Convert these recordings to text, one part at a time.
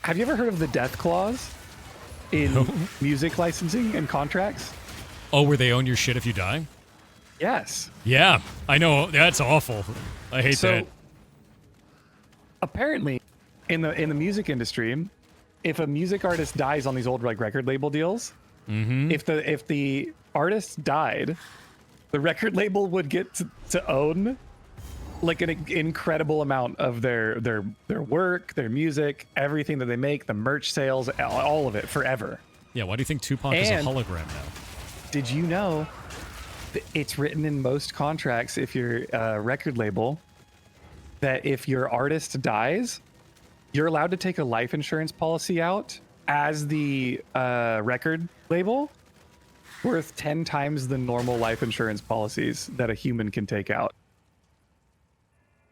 Have you ever heard of the death clause in music licensing and contracts? Oh, where they own your shit if you die? Yes. Yeah, I know. That's awful. I hate that. Apparently, in the music industry, if a music artist dies on these old like record label deals, if the artist died, the record label would get to own like an incredible amount of their work, their music, everything that they make, the merch sales, all of it forever. Yeah, why do you think Tupac is a hologram now? Did you know that it's written in most contracts if you're a record label that if your artist dies, you're allowed to take a life insurance policy out as the record label worth 10 times the normal life insurance policies that a human can take out.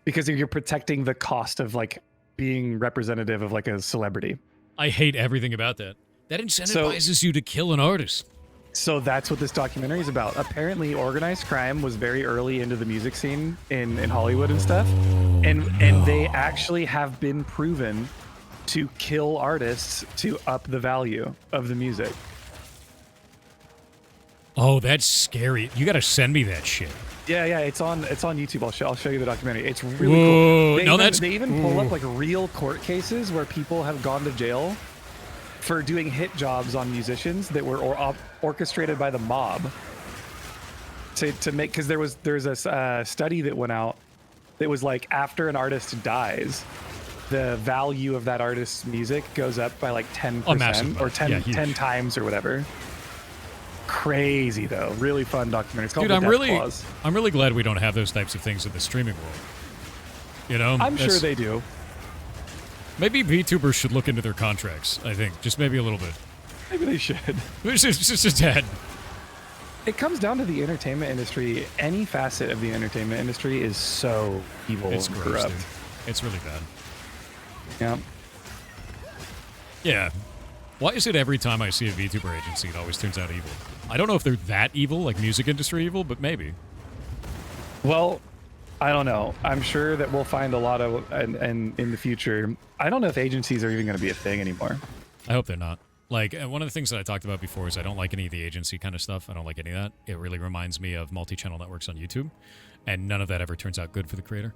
Because you're protecting the cost of like being representative of like a celebrity. I hate everything about that. That incentivizes you to kill an artist. So that's what this documentary is about. Apparently, organized crime was very early into the music scene in Hollywood and stuff. And they actually have been proven to kill artists to up the value of the music. Oh, that's scary. You got to send me that shit. Yeah, it's on YouTube. I'll show you the documentary. It's really cool. They even pull up like real court cases where people have gone to jail for doing hit jobs on musicians that were orchestrated by the mob to make, because there's a study that went out that was like after an artist dies, the value of that artist's music goes up by like 10% or 10 times or whatever. Crazy though, really fun documentary. It's called Dude, The Death Clause. I'm really glad we don't have those types of things in the streaming world. You know, I'm sure they do. Maybe VTubers should look into their contracts. I think just maybe a little bit. Maybe they should. It's just a tad. It comes down to the entertainment industry. Any facet of the entertainment industry is so evil and corrupt. Dude. It's really bad. Yeah. Yeah. Why is it every time I see a VTuber agency, it always turns out evil? I don't know if they're that evil, like music industry evil, but maybe. Well, I don't know. I'm sure that we'll find a lot of, and in the future, I don't know if agencies are even going to be a thing anymore. I hope they're not. Like, one of the things that I talked about before is I don't like any of the agency kind of stuff. I don't like any of that. It really reminds me of multi-channel networks on YouTube, and none of that ever turns out good for the creator.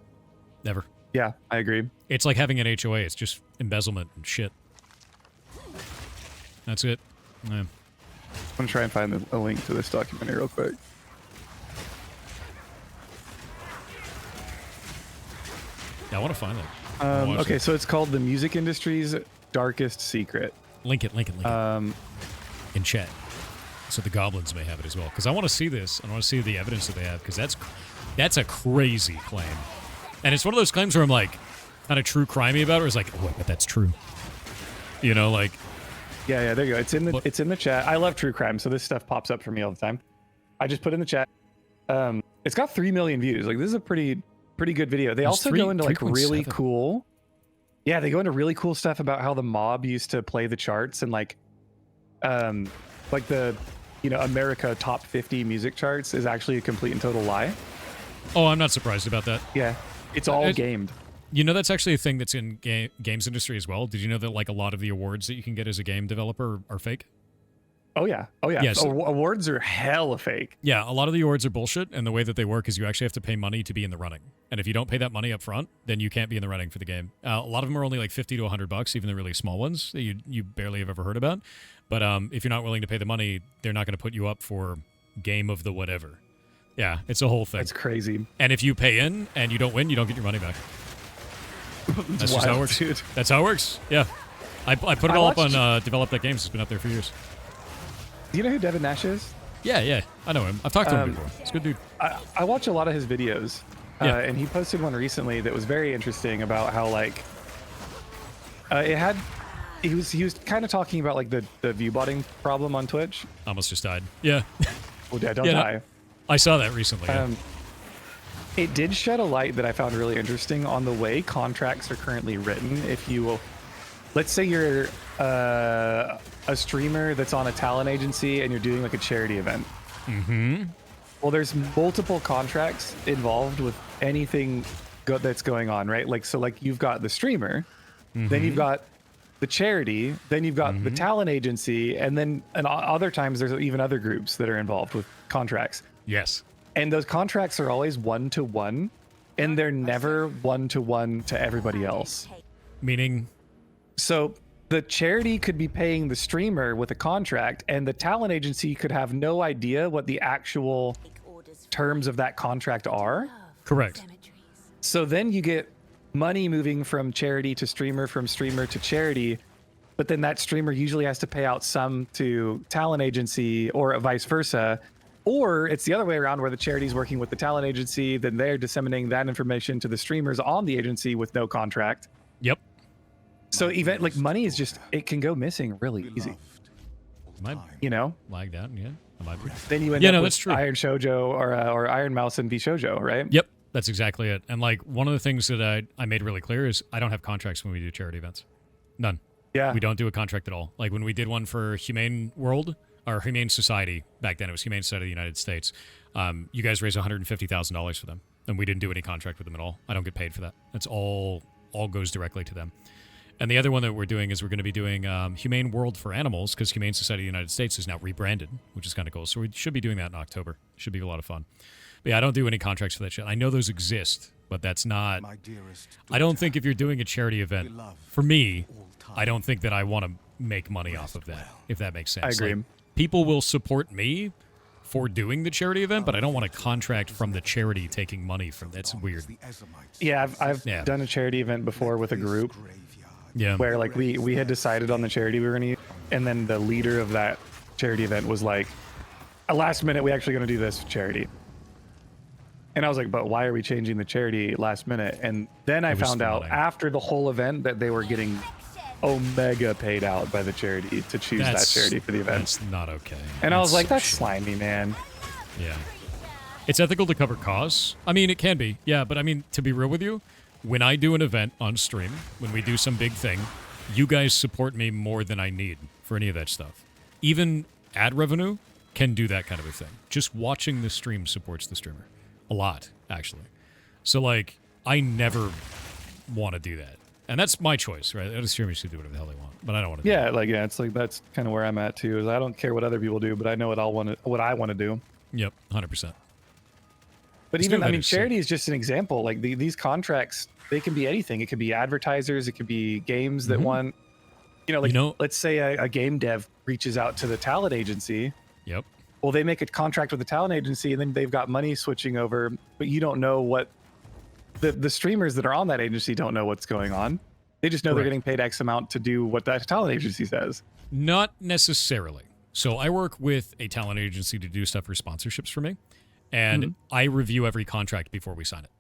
Never. Yeah, I agree. It's like having an HOA. It's just embezzlement and shit. That's it. Yeah. I'm going to try and find a link to this documentary real quick. Yeah, I want to find that. Okay, so it's called The Music Industry's Darkest Secret. Link it. In chat. So the goblins may have it as well. Because I want to see this. I want to see the evidence that they have. Because that's a crazy claim. And it's one of those claims where I'm like, kind of true crimey about it. It's like, oh, but that's true. You know, like... Yeah, there you go. It's in the chat. I love true crime, so this stuff pops up for me all the time. I just put in the chat. It's got 3 million views. Like, this is a pretty good video. They also go into like really cool. Yeah, they go into really cool stuff about how the mob used to play the charts and like the America top 50 music charts is actually a complete and total lie. Oh, I'm not surprised about that. Yeah, it's all gamed. You know, that's actually a thing that's in games industry as well. Did you know that like a lot of the awards that you can get as a game developer are fake? Oh yeah. Yes. Awards are hella fake. Yeah, a lot of the awards are bullshit, and the way that they work is you actually have to pay money to be in the running. And if you don't pay that money up front, then you can't be in the running for the game. A lot of them are only like $50 to $100, even the really small ones that you barely have ever heard about. But if you're not willing to pay the money, they're not going to put you up for game of the whatever. Yeah, it's a whole thing. That's crazy. And if you pay in and you don't win, you don't get your money back. That's just how it works. Dude. That's how it works. Yeah. I put it all up on Develop That Games. It's been up there for years. Do you know who Devin Nash is? Yeah. I know him. I've talked to him before. It's a good dude. I watch a lot of his videos. And he posted one recently that was very interesting about how like he was kind of talking about like the view botting problem on Twitch. Almost just died. Yeah. Oh, yeah, don't die. No, I saw that recently. Yeah. It did shed a light that I found really interesting on the way contracts are currently written. If you will, let's say you're a streamer that's on a talent agency and you're doing like a charity event. Mm-hmm. Well, there's multiple contracts involved with anything that's going on, right? Like, so like you've got the streamer, then you've got the charity, then you've got the talent agency, and then other times there's even other groups that are involved with contracts. Yes. And those contracts are always 1-to-1, and they're never 1-to-1 to everybody else. Meaning? So the charity could be paying the streamer with a contract, and the talent agency could have no idea what the actual terms of that contract are. Correct. So then you get money moving from charity to streamer, from streamer to charity, but then that streamer usually has to pay out some to talent agency or vice versa. Or it's the other way around, where the charity's working with the talent agency, then they're disseminating that information to the streamers on the agency with no contract. Yep. So even like money is just, it can go missing really easy. You know? Like that, yeah. Then you end up with Iron Shoujo or Iron Mouse and V Shoujo, right? Yep. That's exactly it. And like one of the things that I made really clear is I don't have contracts when we do charity events. None. Yeah. We don't do a contract at all. Like when we did one for Humane World, or Humane Society, back then it was Humane Society of the United States, you guys raised $150,000 for them, and we didn't do any contract with them at all. I don't get paid for that. That's all goes directly to them. And the other one that we're doing is we're going to be doing Humane World for Animals, because Humane Society of the United States is now rebranded, which is kind of cool. So we should be doing that in October. Should be a lot of fun. But yeah, I don't do any contracts for that shit. I know those exist, but that's not... I don't think if you're doing a charity event, for me, I don't think that I want to make money off of that, if that makes sense. I agree. Like, people will support me for doing the charity event, but I don't want a contract from the charity taking money from that's weird. Yeah, I've done a charity event before with a group. Yeah. Where like we had decided on the charity we were going to use, and then the leader of that charity event was like, "A last minute, we actually going to do this charity." And I was like, "But why are we changing the charity last minute?" And then I found out after the whole event that they were getting Omega paid out by the charity to choose that charity for the event. That's not okay. And I was like, that's slimy, man. Yeah. It's ethical to cover costs. I mean, it can be. Yeah, but I mean, to be real with you, when I do an event on stream, when we do some big thing, you guys support me more than I need for any of that stuff. Even ad revenue can do that kind of a thing. Just watching the stream supports the streamer. A lot, actually. So, like, I never want to do that. And that's my choice, right? The streamers should do whatever the hell they want, but I don't want to. Yeah, it's like that's kind of where I'm at too. Is I don't care what other people do, but I know what I want to do. Yep, 100%. But even I mean, charity is just an example. Like these contracts, they can be anything. It could be advertisers. It could be games that want, let's say a game dev reaches out to the talent agency. Yep. Well, they make a contract with the talent agency, and then they've got money switching over, but you don't know what. The streamers that are on that agency don't know what's going on. They just know they're getting paid X amount to do what that talent agency says. Not necessarily. So I work with a talent agency to do stuff for sponsorships for me, and I review every contract before we sign it.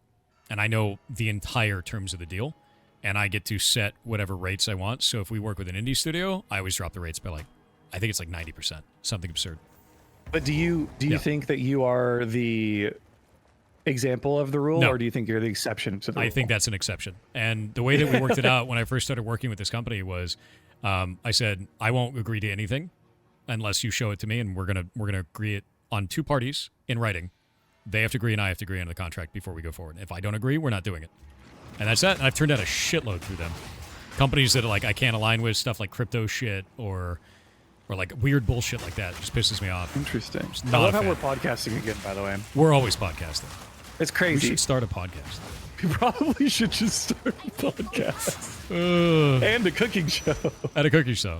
And I know the entire terms of the deal, and I get to set whatever rates I want. So if we work with an indie studio, I always drop the rates by I think it's 90%, something absurd. But do you think that you are the example of the rule, or do you think you're the exception to the rule? I think that's an exception. And the way that we worked it out when I first started working with this company was I said, I won't agree to anything unless you show it to me, and we're gonna agree it on two parties in writing. They have to agree and I have to agree on the contract before we go forward. If I don't agree, we're not doing it. And that's that. And I've turned out a shitload through them. Companies that I can't align with, stuff like crypto shit or like weird bullshit like that. It just pisses me off. Interesting. I love how we're podcasting again, by the way. We're always podcasting. It's crazy. We should start a podcast. We probably should just start a podcast. And a cooking show. And a cooking show.